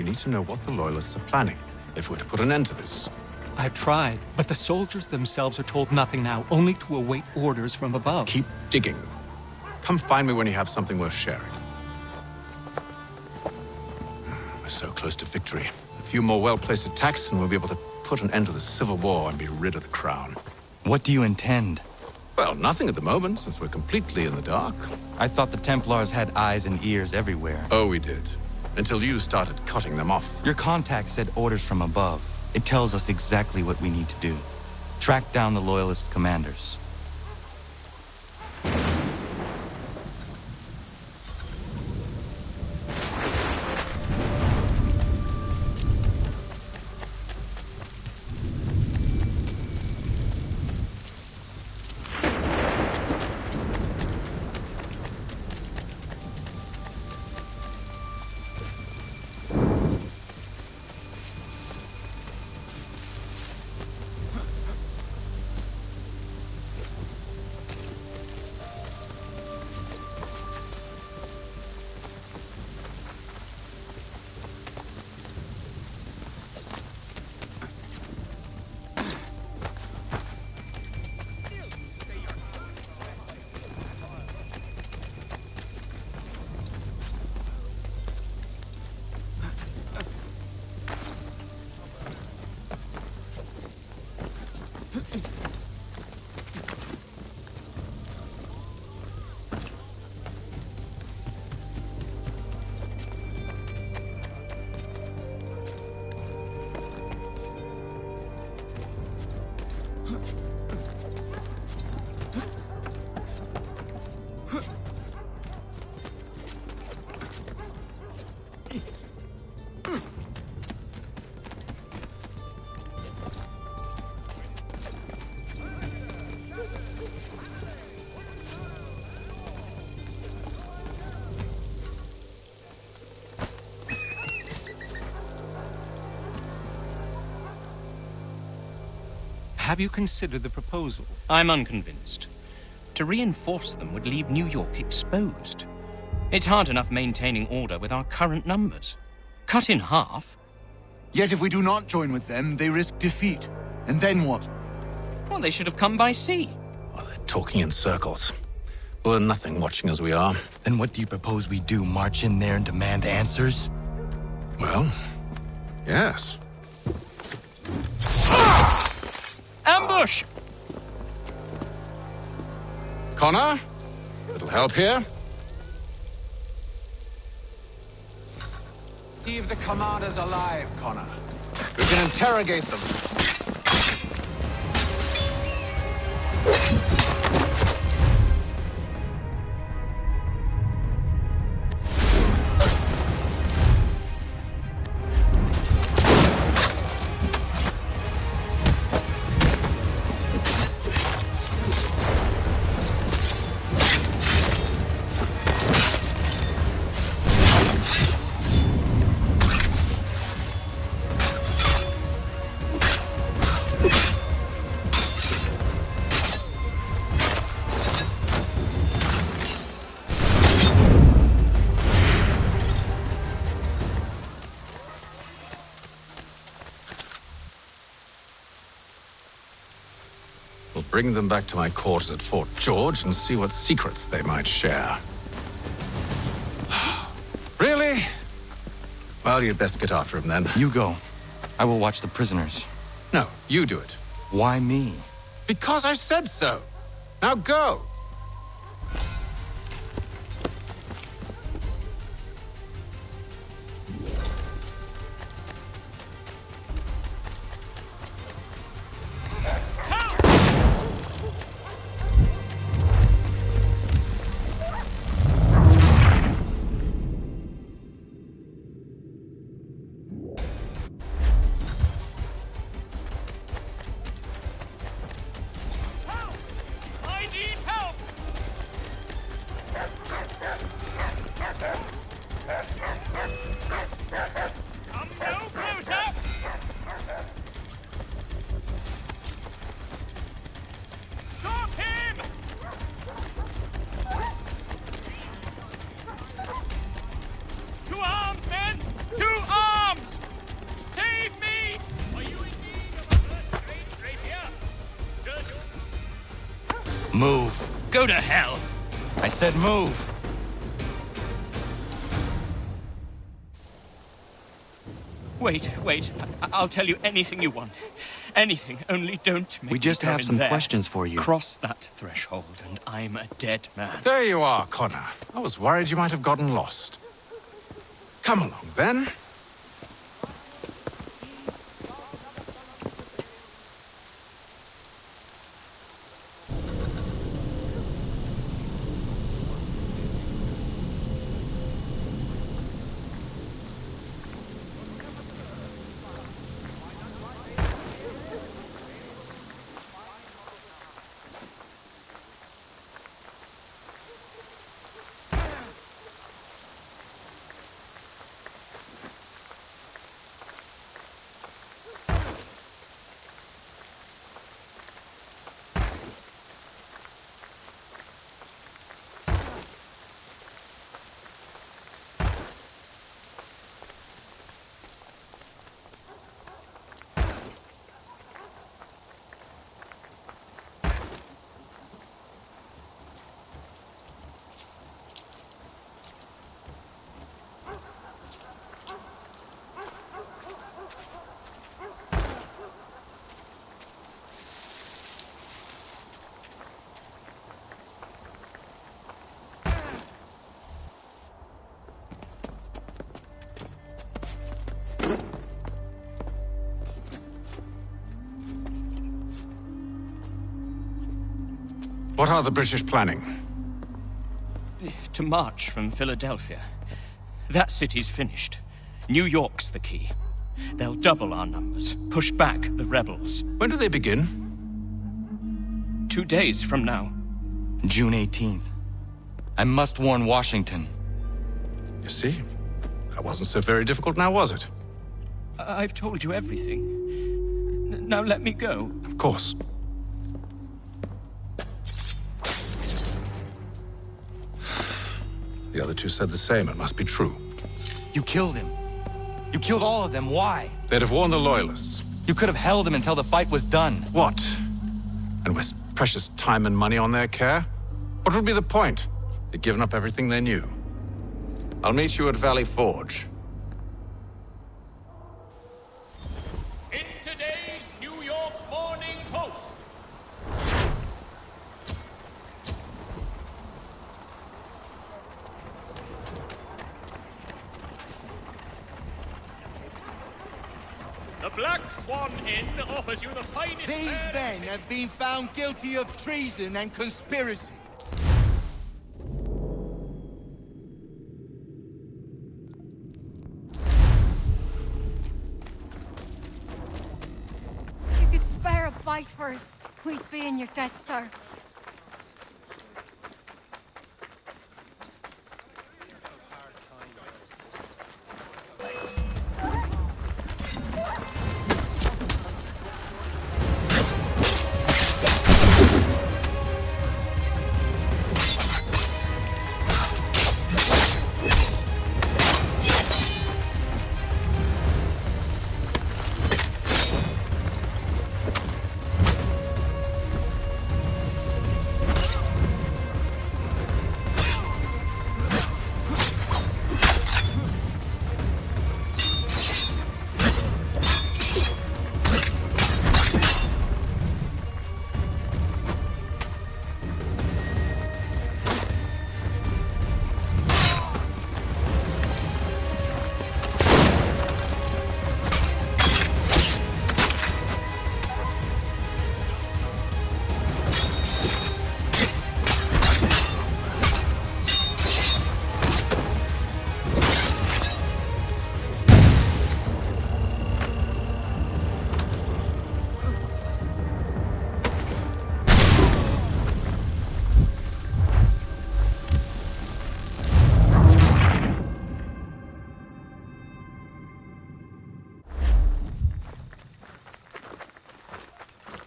need to know what the Loyalists are planning, if we're to put an end to this. I've tried, but the soldiers themselves are told nothing now, only to await orders from above. Keep digging. Come find me when you have something worth sharing. We're so close to victory. A few more well-placed attacks and we'll be able to put an end to the Civil War and be rid of the Crown. What do you intend? Well, nothing at the moment, since we're completely in the dark. I thought the Templars had eyes and ears everywhere. Oh, we did. Until you started cutting them off. Your contact said orders from above. It tells us exactly what we need to do. Track down the Loyalist commanders. Have you considered the proposal? I'm unconvinced. To reinforce them would leave New York exposed. It's hard enough maintaining order with our current numbers. Cut in half. Yet if we do not join with them, they risk defeat. And then what? Well, they should have come by sea. Oh, they're talking in circles. We're nothing watching as we are. Then what do you propose we do? March in there and demand answers? Well, yes. Ambush! Connor? Little help here? Leave the commanders alive, Connor. We can interrogate them. We'll bring them back to my quarters at Fort George and see what secrets they might share. Really? Well, you'd best get after him then. You go. I will watch the prisoners. No, you do it. Why me? Because I said so. Now go. I need help! Move. Go to hell! I said move. Wait. I'll tell you anything you want. Anything, only don't make We just me go have in some there. questions for you. Cross that threshold, and I'm a dead man. There you are, Connor. I was worried you might have gotten lost. Come along, then. What are the British planning? To march from Philadelphia. That city's finished. New York's the key. They'll double our numbers, push back the rebels. When do they begin? 2 days from now. June 18th. I must warn Washington. You see? That wasn't so very difficult now, was it? I've told you everything. Now let me go. Of course. The other two said the same. It must be true. You killed him. You killed all of them. Why? They'd have warned the Loyalists. You could have held him until the fight was done. What? And waste precious time and money on their care? What would be the point? They'd given up everything they knew. I'll meet you at Valley Forge. In today's New York Morning Post. The Black Swan Inn offers you the finest These fare- men have been found guilty of treason and conspiracy. You could spare a bite for us. We'd be in your debt, sir.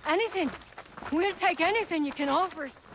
Anything. We'll take anything you can offer us.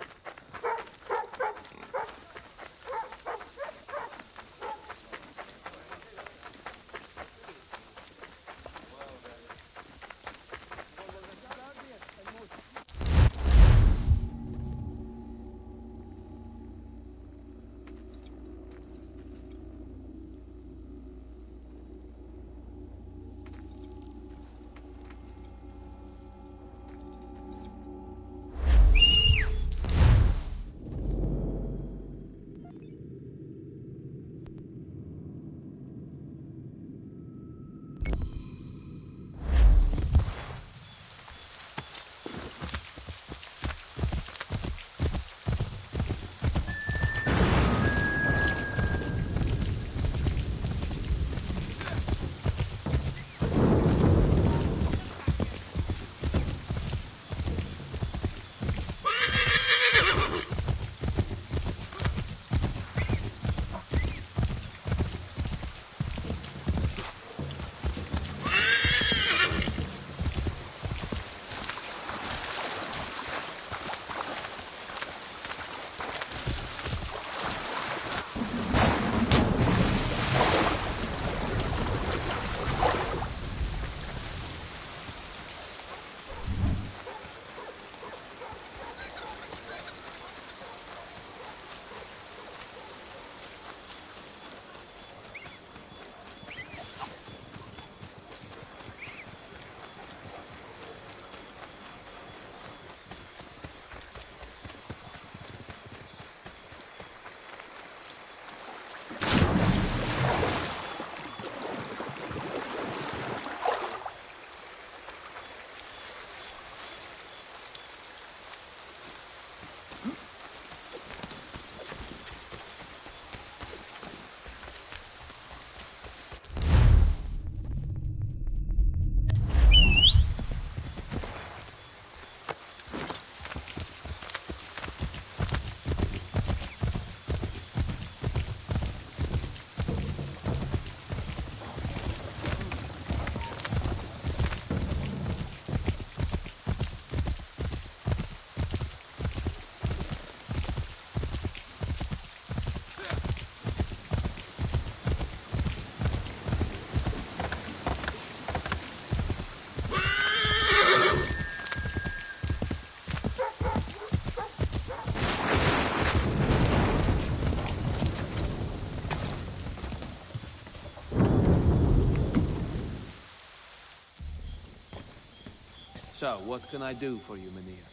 So, what can I do for you, Mynheer?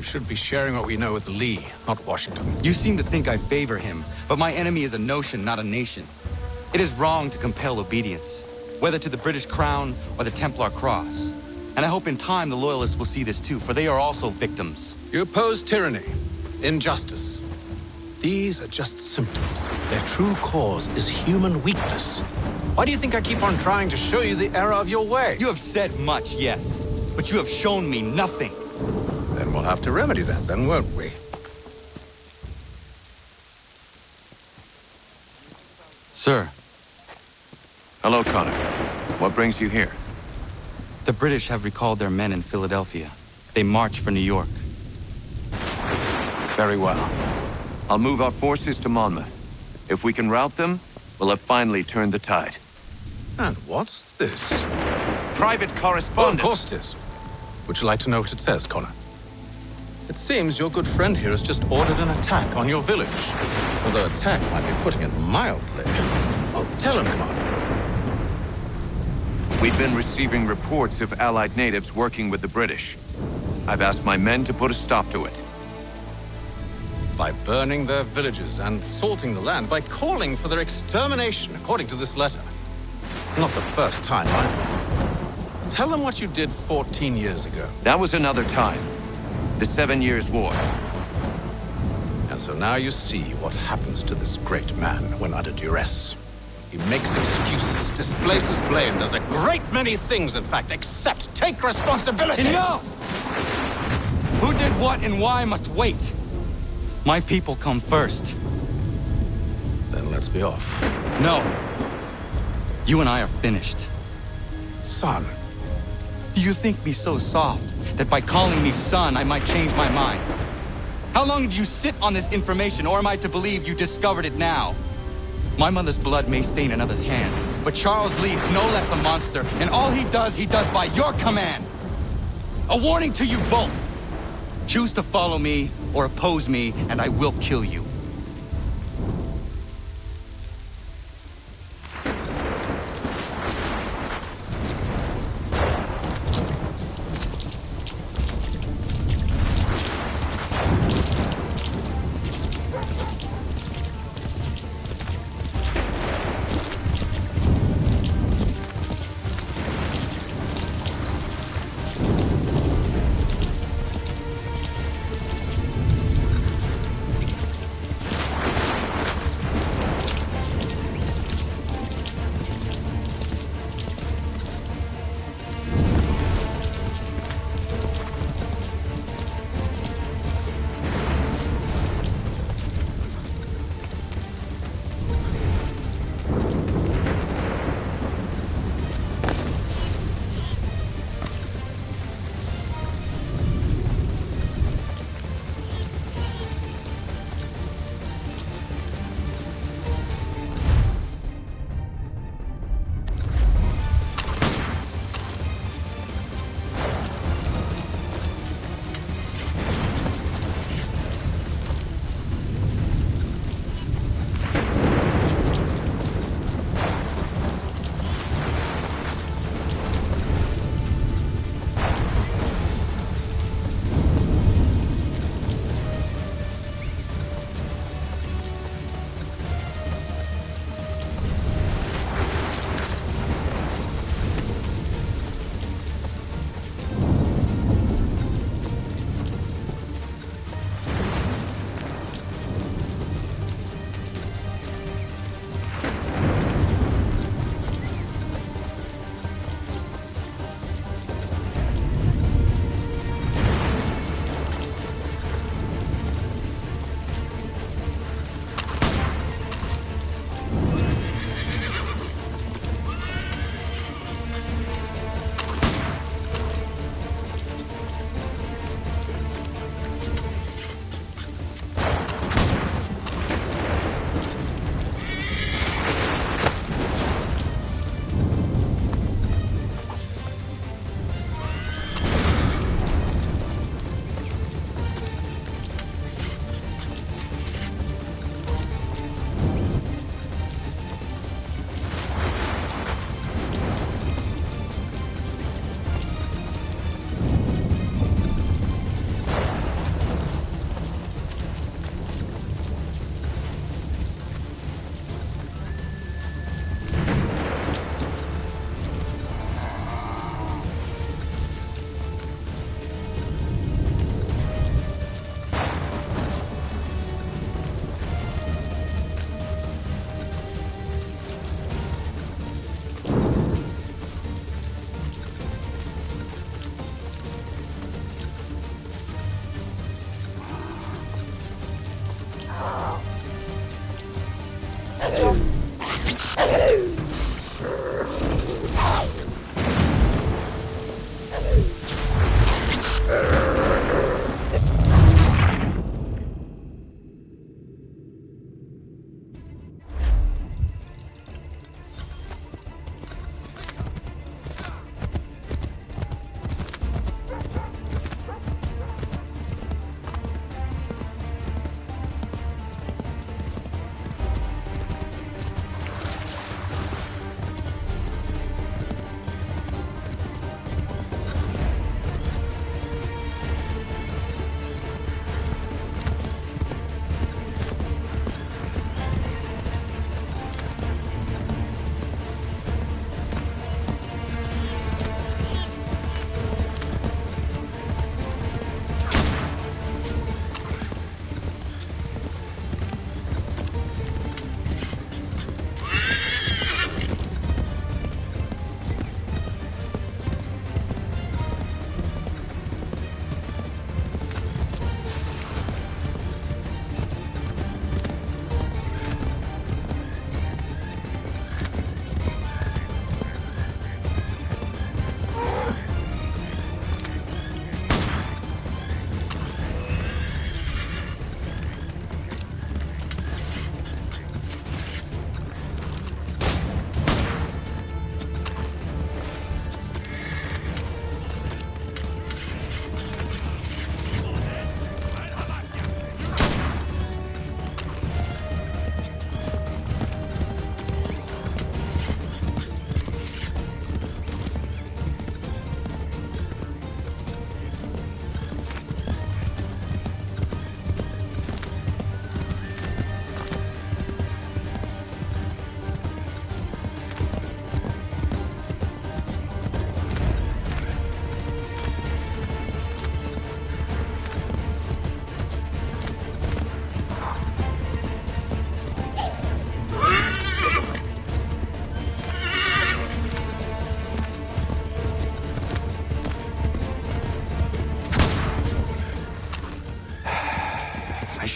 should be sharing what we know with Lee, not Washington. You seem to think I favor him, but my enemy is a notion, not a nation. It is wrong to compel obedience, whether to the British Crown or the Templar Cross. And I hope in time the Loyalists will see this too, for they are also victims. You oppose tyranny, injustice. These are just symptoms. Their true cause is human weakness. Why do you think I keep on trying to show you the error of your way? You have said much, yes, but you have shown me nothing. Then we'll have to remedy that then, won't we? Sir, Hello, Connor. What brings you here? the British have recalled their men in Philadelphia. They march for New York. Very well. I'll move our forces to Monmouth. If we can rout them, we'll have finally turned the tide. And what's this? Private Oh, of correspondence! course it is. Would you like to know what it says, Connor? It seems your good friend here has just ordered an attack on your village. Although attack might be putting it mildly. Oh, tell him, Commander. We've been receiving reports of Allied natives working with the British. I've asked my men to put a stop to it. By burning their villages and salting the land, by calling for their extermination, according to this letter. Not the first time, either. Tell them what you did 14 years ago. That was another time. The 7 Years' War. And so now you see what happens to this great man when under duress. He makes excuses, displaces blame, does a great many things, in fact, except take responsibility. Enough! Who did what and why must wait. My people come first. Then let's be off. No. You and I are finished. Son. Do you think me so soft that by calling me son, I might change my mind? How long did you sit on this information, or am I to believe you discovered it now? My mother's blood may stain another's hands, but Charles Lee is no less a monster, and all he does by your command. A warning to you both. Choose to follow me or oppose me, and I will kill you.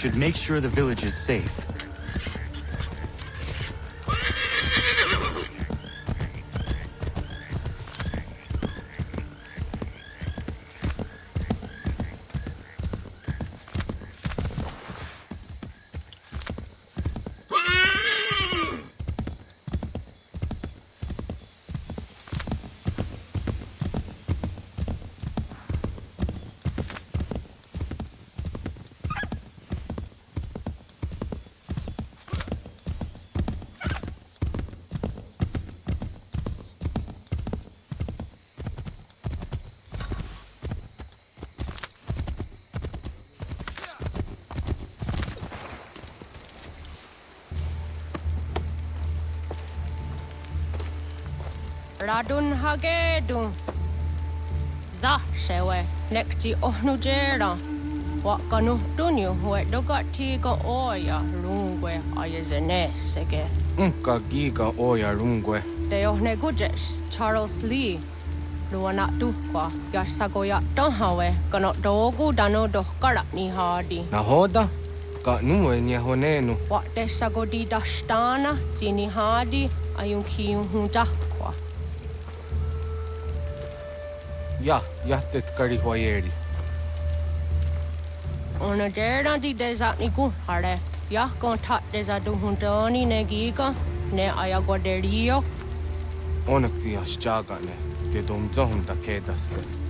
Should make sure the village is safe. Radun hagedun. Za shewe nekti ohnujera. Wakanu dunyu we dogati go oya rungwe ayezenesege. Unka giga oya rungwe. Te ohne gujes Charles Lee. Luana tukwa ya sagoya tanhawe kano dogu dano dohkara ni hadi. Nahoda? Ka nuwe nye honenu. Wakte sagodi dashtana tini hadi ayun kiyun hunta. Ja tetkari hoyeri. Ona jera di desa ni ku hare. Ya kon that desa du huntoni ne giga ne ayagoderio. Onak ti aschaga ne. Te domzo hunta kedaste.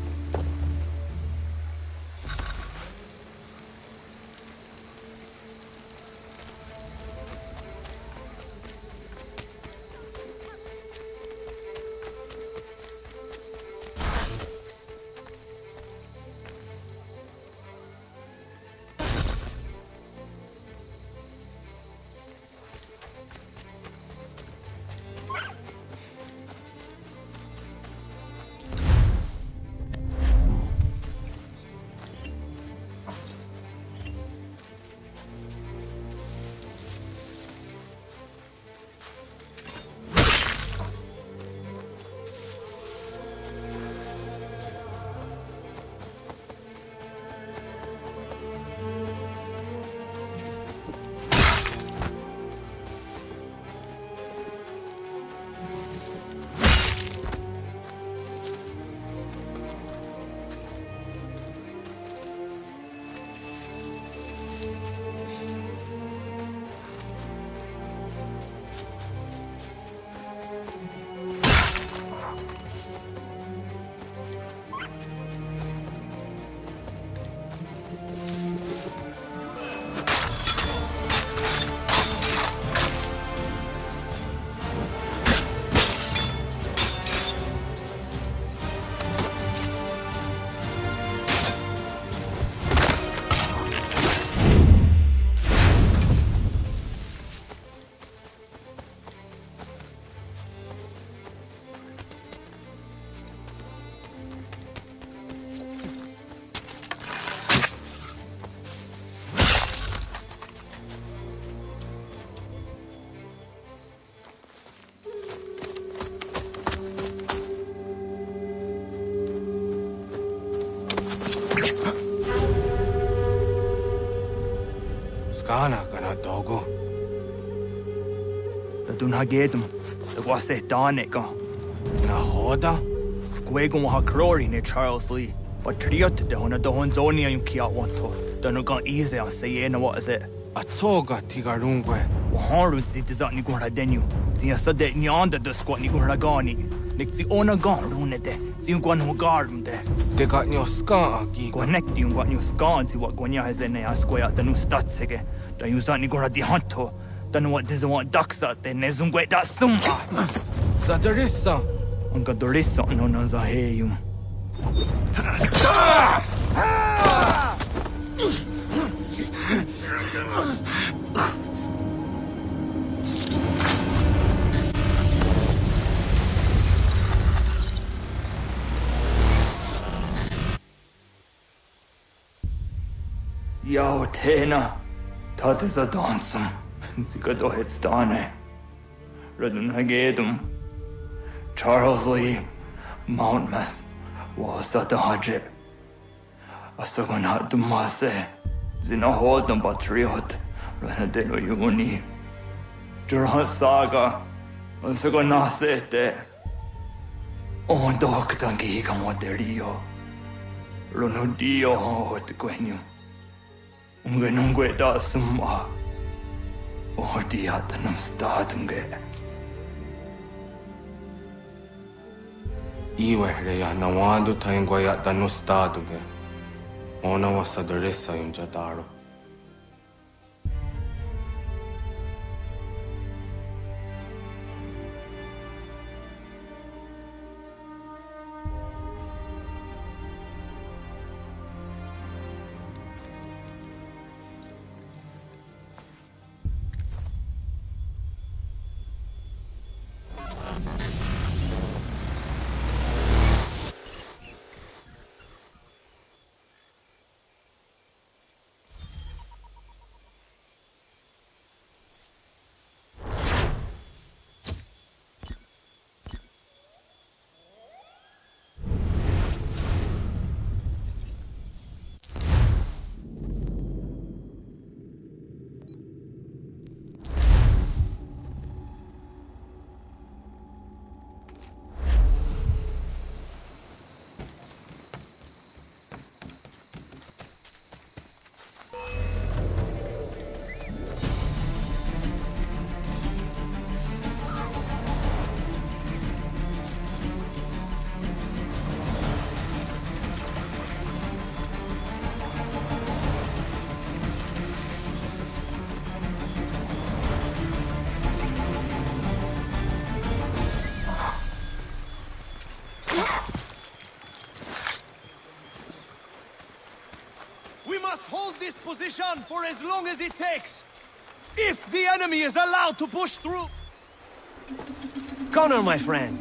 Radun hagedum. Wase Danica. Nahoda? Guegon ha Crori ne Charles Lee. But Triot de Hona the Honzonia you kia wanto. Danugan easy on say what is it? Atoga tigarungwe. Harud zit is at Nigura denu. Zia sadet nyanda the squat Nigura gani. Nick the ona gon runete. Zinguan who garden de. They got your scar giga. Connect you what new scan see what Gonya has in a square at the new statsege. The use that Nigura di Hunto. Then what does want ducks at the Nezungwe that summa. Zadarissa. Unga Dorissa no Nazaheyum. Yao Tena, das ist a dansum. Sie geht doch jetzt da ne. Redden hagedum. Charles Lee, Mountmouth, was at the Hajib. A second hat to Masse. Zina hold them patriot. Renadeno Yuni. Jurhan Saga. A second Nasete. On Doctangi Camoterio. Ronudio hot Gwenum. Ungenungue da summa. Or diatanum statunge. Iwe ya nawando tayengwa ya dano staduge. Ona wasadarissa yung jadaro. Hold this position for as long as it takes. If the enemy is allowed to push through. Connor, my friend.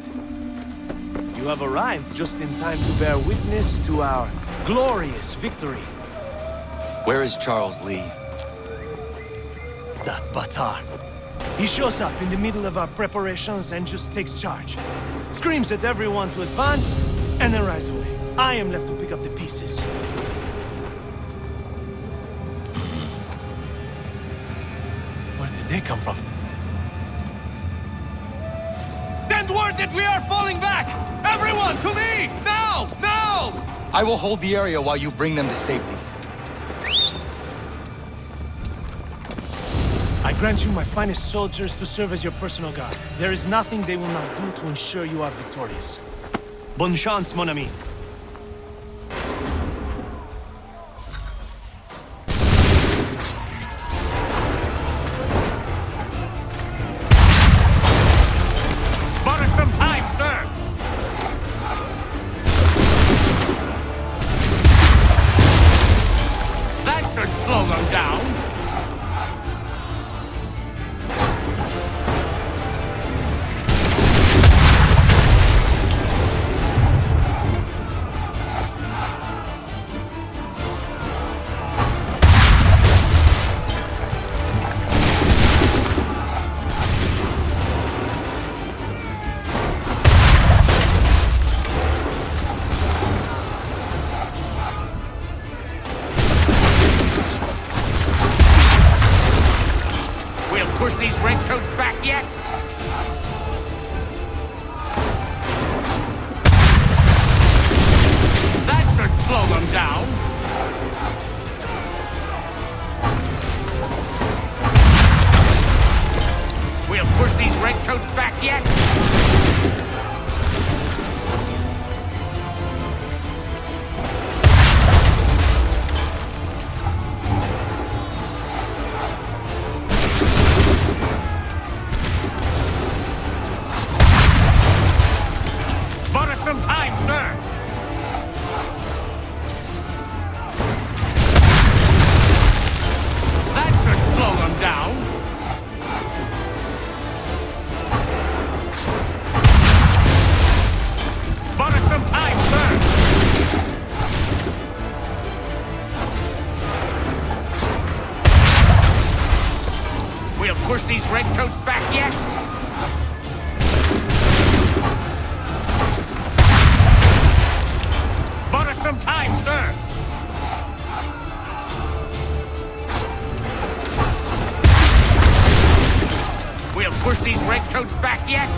You have arrived just in time to bear witness to our glorious victory. Where is Charles Lee? That Batar. He shows up in the middle of our preparations and just takes charge. Screams at everyone to advance, and then rides away. I am left to pick up the pieces. They come from? Send word that we are falling back! Everyone, to me! Now! Now! I will hold the area while you bring them to safety. I grant you my finest soldiers to serve as your personal guard. There is nothing they will not do to ensure you are victorious. Bonne chance, mon ami. Push these redcoats back yet? redcoats back yet? Bought us some time, sir. That should slow them down. Bought us some time, sir. We'll push these redcoats back yet? Bought us some time, sir. We'll push these redcoats back yet?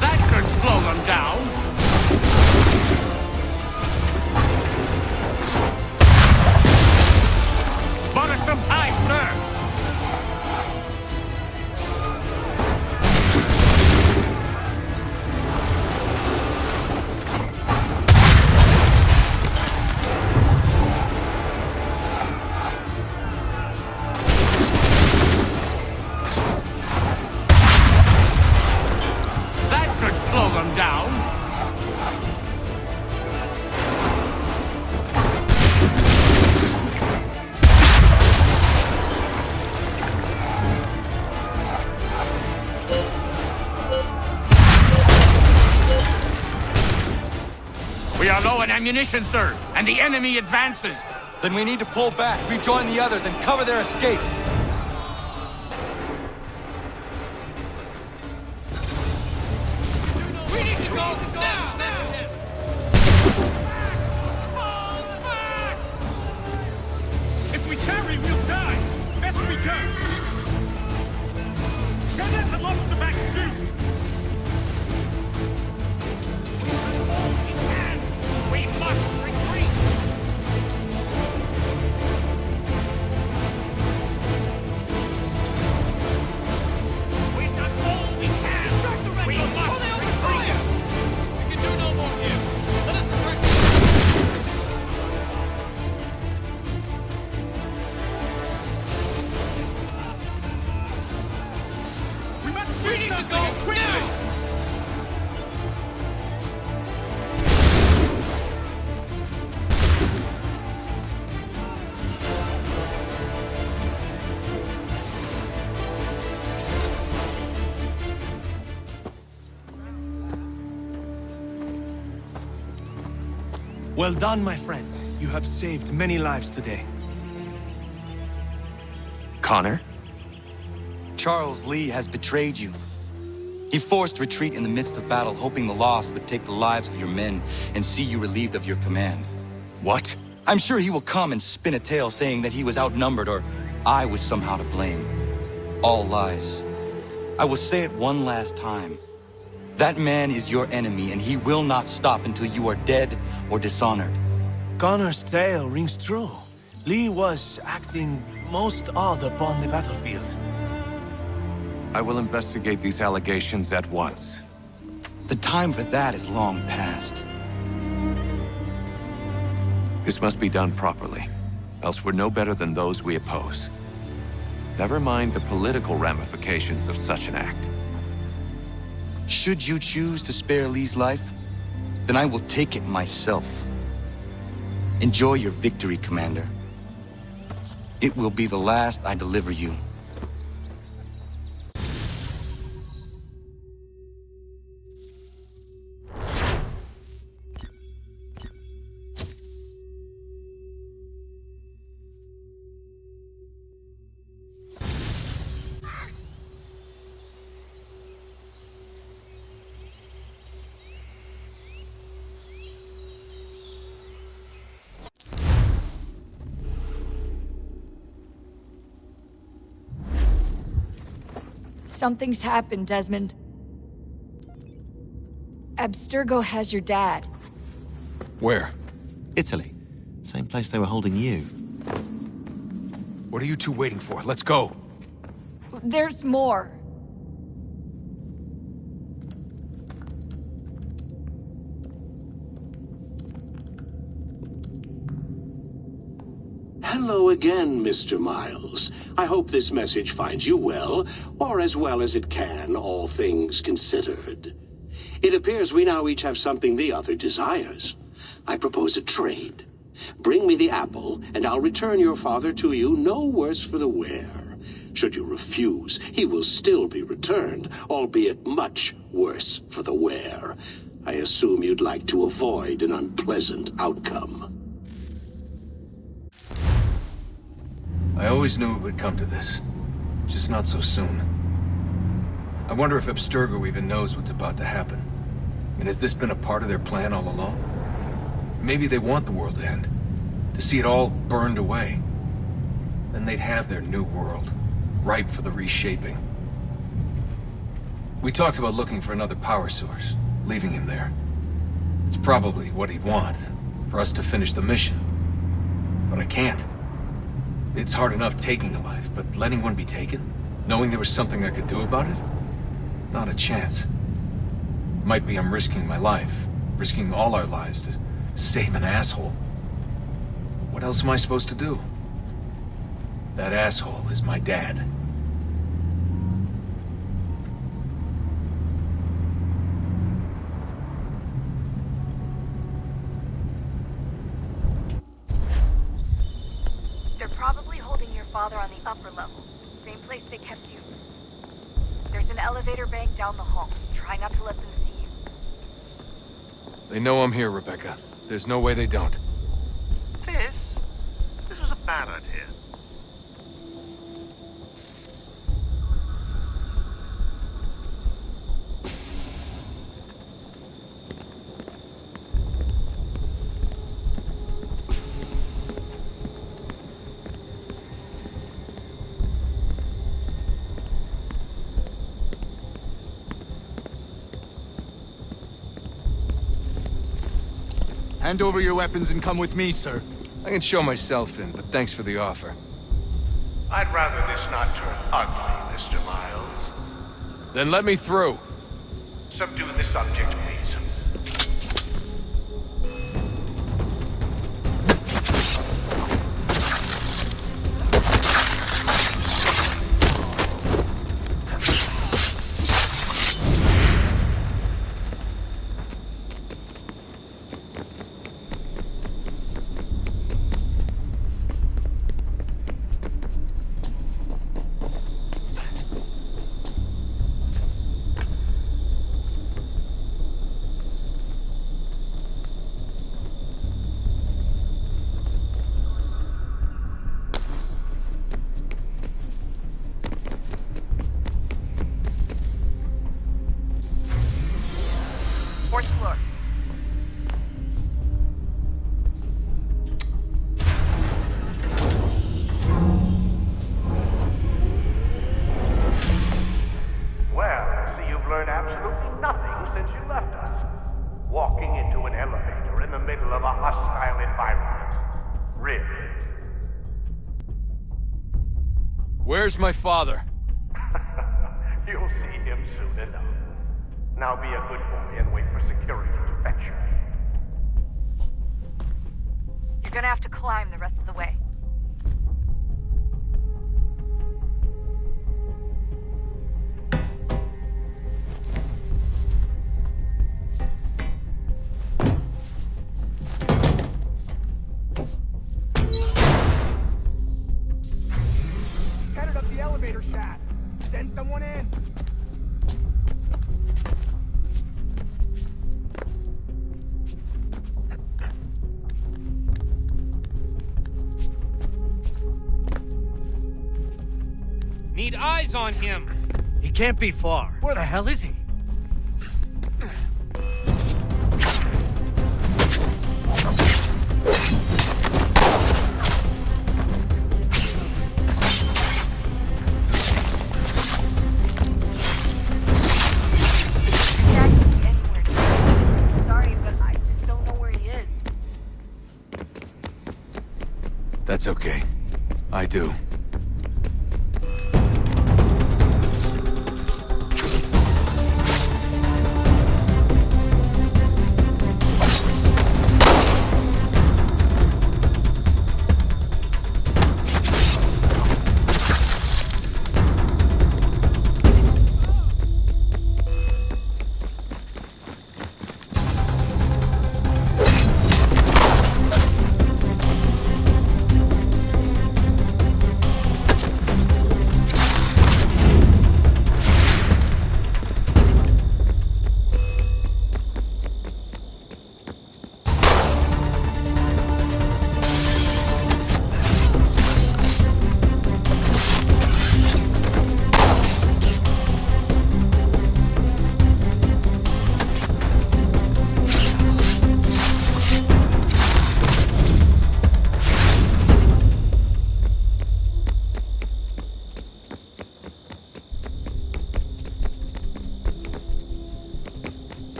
That should slow them down. Bought us some time, sir. That should slow them down. We are low on ammunition, sir, and the enemy advances. Then we need to pull back, rejoin the others, and cover their escape. We need to go now! If we tarry, we'll die. Best we go. Don't let the lobster back shoot. We must retreat. We've done all we can. We must retreat. We can do no more here. Let us direct. We must do something quickly. Well done, my friend. You have saved many lives today. Connor? Charles Lee has betrayed you. He forced retreat in the midst of battle, hoping the lost would take the lives of your men and see you relieved of your command. What? I'm sure he will come and spin a tale saying that he was outnumbered or I was somehow to blame. All lies. I will say it one last time. That man is your enemy, and he will not stop until you are dead or dishonored. Connor's tale rings true. Lee was acting most odd upon the battlefield. I will investigate these allegations at once. The time for that is long past. This must be done properly, else we're no better than those we oppose. Never mind the political ramifications of such an act. Should you choose to spare Lee's life, then I will take it myself. Enjoy your victory, Commander. It will be the last I deliver you. Something's happened, Desmond. Abstergo has your dad. Where? Italy. Same place they were holding you. What are you two waiting for? Let's go. There's more. Hello again, Mr. Miles. I hope this message finds you well, or as well as it can, all things considered. It appears we now each have something the other desires. I propose a trade. Bring me the apple, and I'll return your father to you no worse for the wear. Should you refuse, he will still be returned, albeit much worse for the wear. I assume you'd like to avoid an unpleasant outcome. I always knew it would come to this. Just not so soon. I wonder if Abstergo even knows what's about to happen. And has this been a part of their plan all along? Maybe they want the world to end. To see it all burned away. Then they'd have their new world, ripe for the reshaping. We talked about looking for another power source, leaving him there. It's probably what he'd want, for us to finish the mission. But I can't. It's hard enough taking a life, but letting one be taken? Knowing there was something I could do about it? Not a chance. Might be I'm risking my life, risking all our lives to save an asshole. What else am I supposed to do? That asshole is my dad. They're probably holding your father on the upper levels. Same place they kept you. There's an elevator bank down the hall. Try not to let them see you. They know I'm here, Rebecca. There's no way they don't. This was a bad idea. Hand over your weapons and come with me, sir. I can show myself in, but thanks for the offer. I'd rather this not turn ugly, Mr. Miles. Then let me through. Subdue the subject, please. Fourth floor. Well, I see you've learned absolutely nothing since you left us. Walking into an elevator in the middle of a hostile environment. Really? Where's my father? You'll see him soon enough. Now be a good boy and wait for security to fetch you. You're gonna have to climb the rest of the way. Headed up the elevator shaft. Send someone in. Need eyes on him. He can't be far. Where the hell is he? Sorry, but I just don't know where he is. That's okay. I do.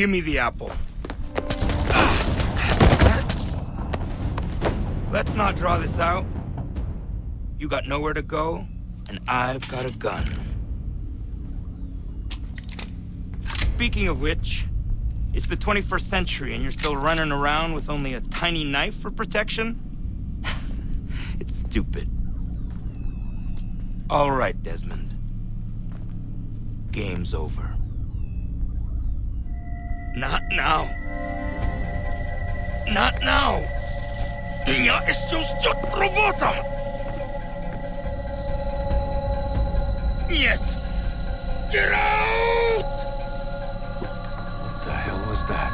Give me the apple. Let's not draw this out. You got nowhere to go, and I've got a gun. Speaking of which, it's the 21st century and you're still running around with only a tiny knife for protection? It's stupid. All right, Desmond. Game's over. Not now. Not now. Я еще ждет работа. Нет. Get out! What the hell was that?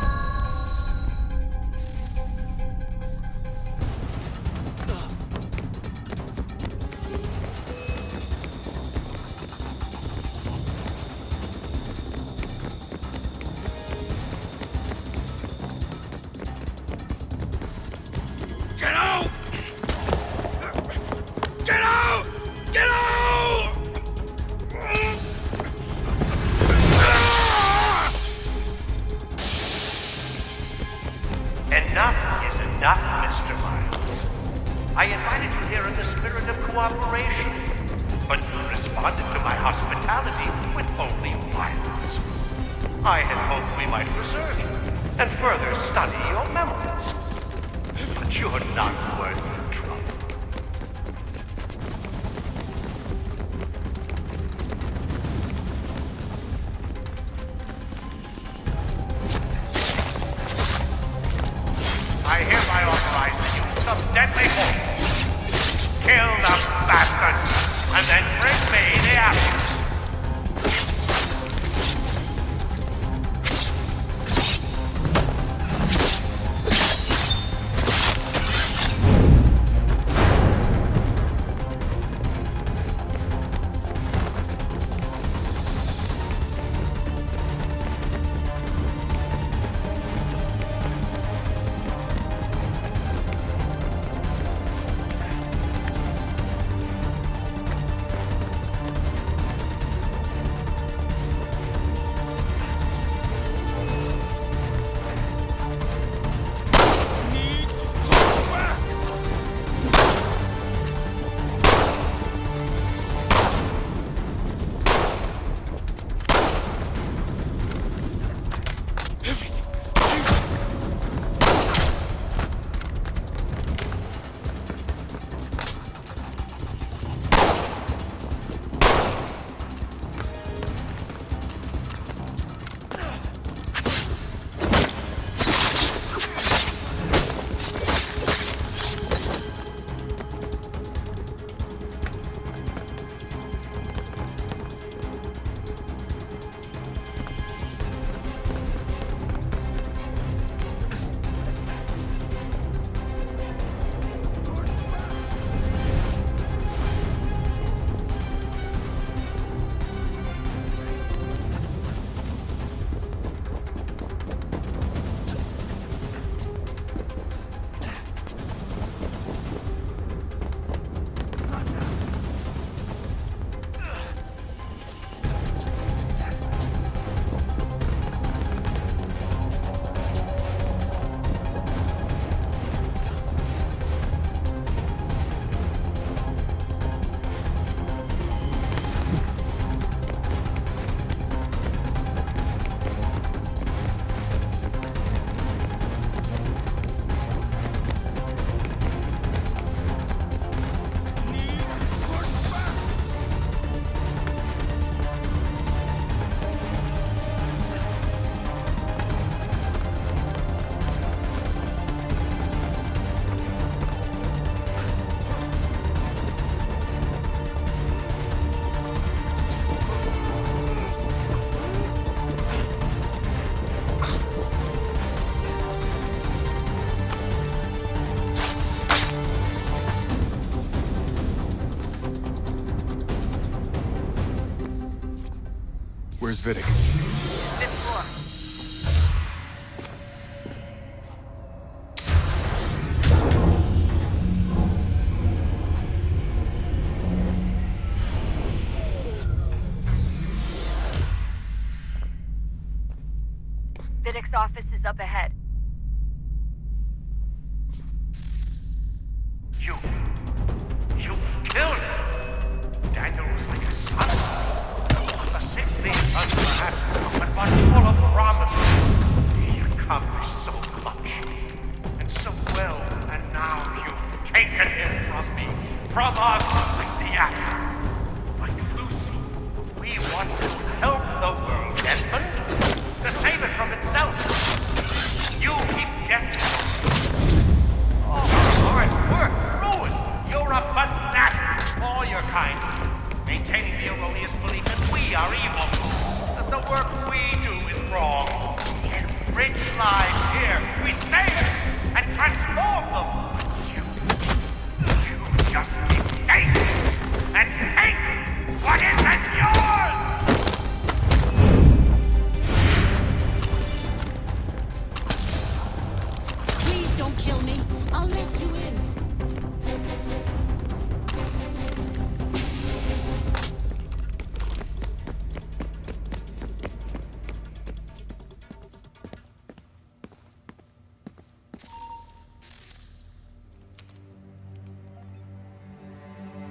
Get out! Get out! Get out! Enough is enough, Mr. Miles. I invited you here in the spirit of cooperation, but you responded to my hospitality with only violence. I had hoped we might preserve you and further study your memories. But you're not worth the trouble. I hereby authorize the use of deadly force. Kill the bastard, and then bring me the apple. Where's Vidic? Fifth floor. Vidic's office is up ahead. You killed him! Daniel was like a son. A sickly son, perhaps, but one full of promise. He accomplished so much, and so well, and now you've taken him from me, from us, like the apple. Like Lucy, we want to help the world, Desmond, to save it from itself. You keep getting hard work, ruined. You're a fanatic, all your kind. Maintaining the erroneous belief that we are evil, that the work we do is wrong. Enrich lives here. We save it and transform them. You just keep taking and take what isn't yours! Please don't kill me. I'll let you in.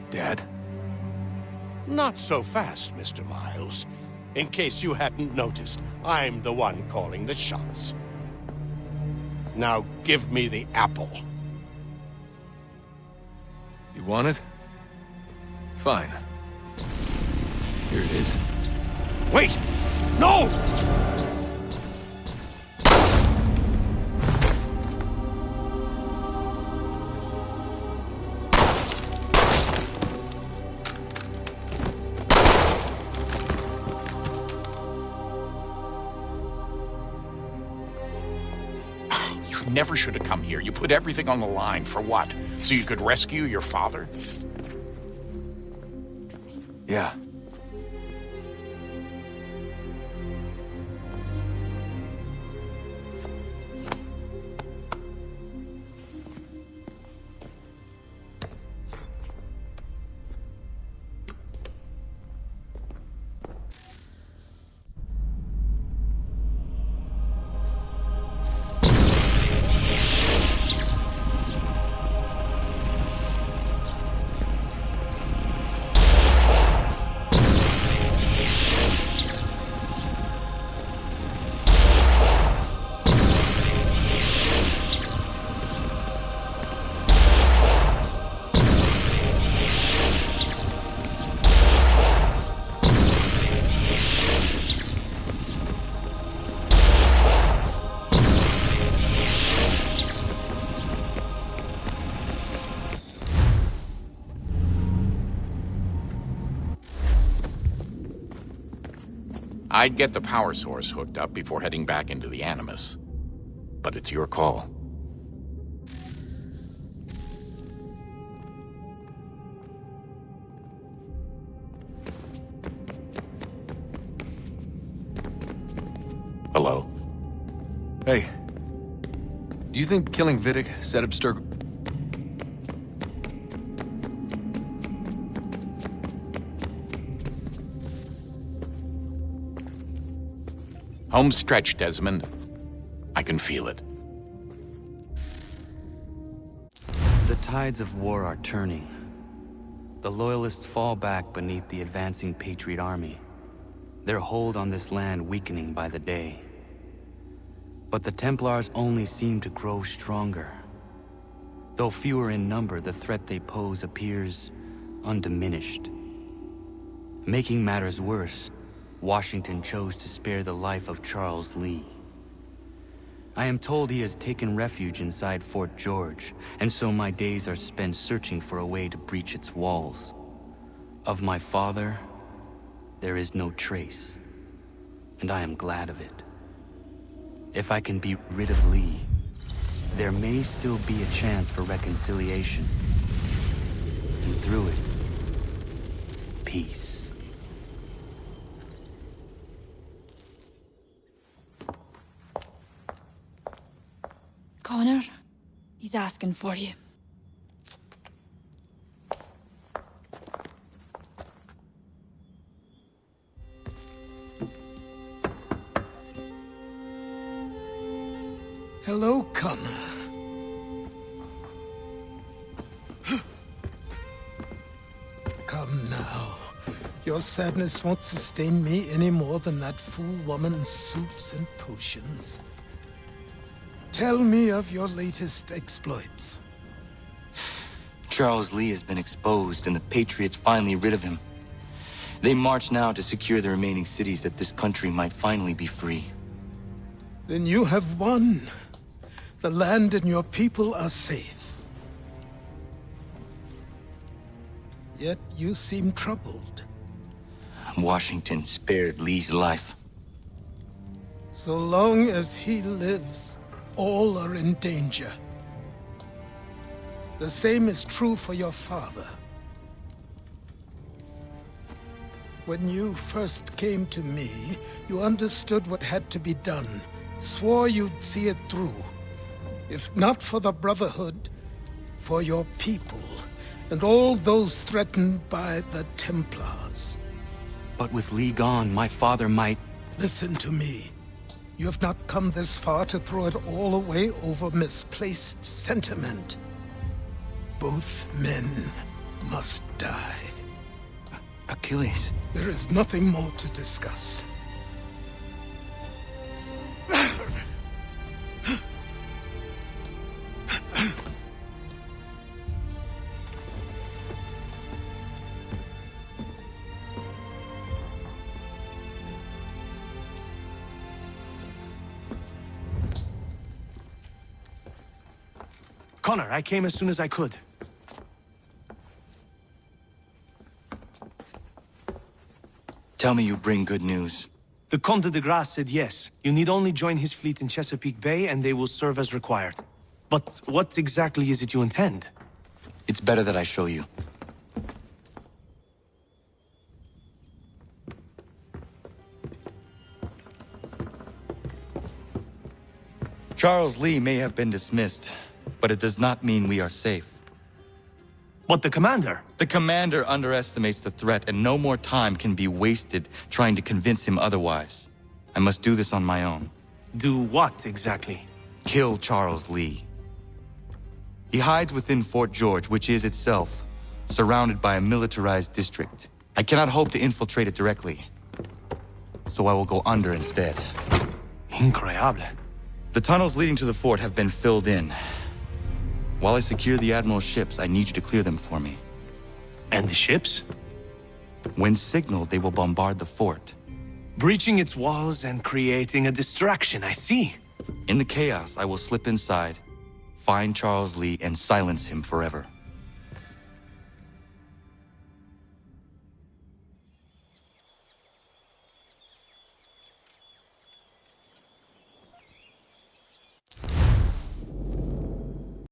Dad? Not so fast, Mr. Miles. In case you hadn't noticed, I'm the one calling the shots. Now give me the apple. You want it? Fine. Here it is. Wait! No! Never should have come here. You put everything on the line. For what? So you could rescue your father? Yeah. I'd get the power source hooked up before heading back into the Animus. But it's your call. Hello? Hey. Do you think killing Vidic set up Home stretch, Desmond. I can feel it. The tides of war are turning. The Loyalists fall back beneath the advancing Patriot army, their hold on this land weakening by the day. But the Templars only seem to grow stronger. Though fewer in number, the threat they pose appears undiminished. Making matters worse, Washington chose to spare the life of Charles Lee. I am told he has taken refuge inside Fort George, and so my days are spent searching for a way to breach its walls. Of my father, there is no trace, and I am glad of it. If I can be rid of Lee, there may still be a chance for reconciliation. And through it, peace. Connor, he's asking for you. Hello, Connor. Come now. Your sadness won't sustain me any more than that fool woman's soups and potions. Tell me of your latest exploits. Charles Lee has been exposed, and the Patriots finally rid of him. They march now to secure the remaining cities that this country might finally be free. Then you have won. The land and your people are safe. Yet you seem troubled. Washington spared Lee's life. So long as he lives, all are in danger. The same is true for your father. When you first came to me, you understood what had to be done, swore you'd see it through. If not for the Brotherhood, for your people, and all those threatened by the Templars. But with Lee gone, my father might... Listen to me. You have not come this far to throw it all away over misplaced sentiment. Both men must die. Achilles. There is nothing more to discuss. Connor, I came as soon as I could. Tell me you bring good news. The Comte de Grasse said yes. You need only join his fleet in Chesapeake Bay and they will serve as required. But what exactly is it you intend? It's better that I show you. Charles Lee may have been dismissed, but it does not mean we are safe. But the commander? The commander underestimates the threat, and no more time can be wasted trying to convince him otherwise. I must do this on my own. Do what, exactly? Kill Charles Lee. He hides within Fort George, which is itself surrounded by a militarized district. I cannot hope to infiltrate it directly, so I will go under instead. Incroyable. The tunnels leading to the fort have been filled in. While I secure the Admiral's ships, I need you to clear them for me. And the ships? When signaled, they will bombard the fort. Breaching its walls and creating a distraction, I see. In the chaos, I will slip inside, find Charles Lee, and silence him forever.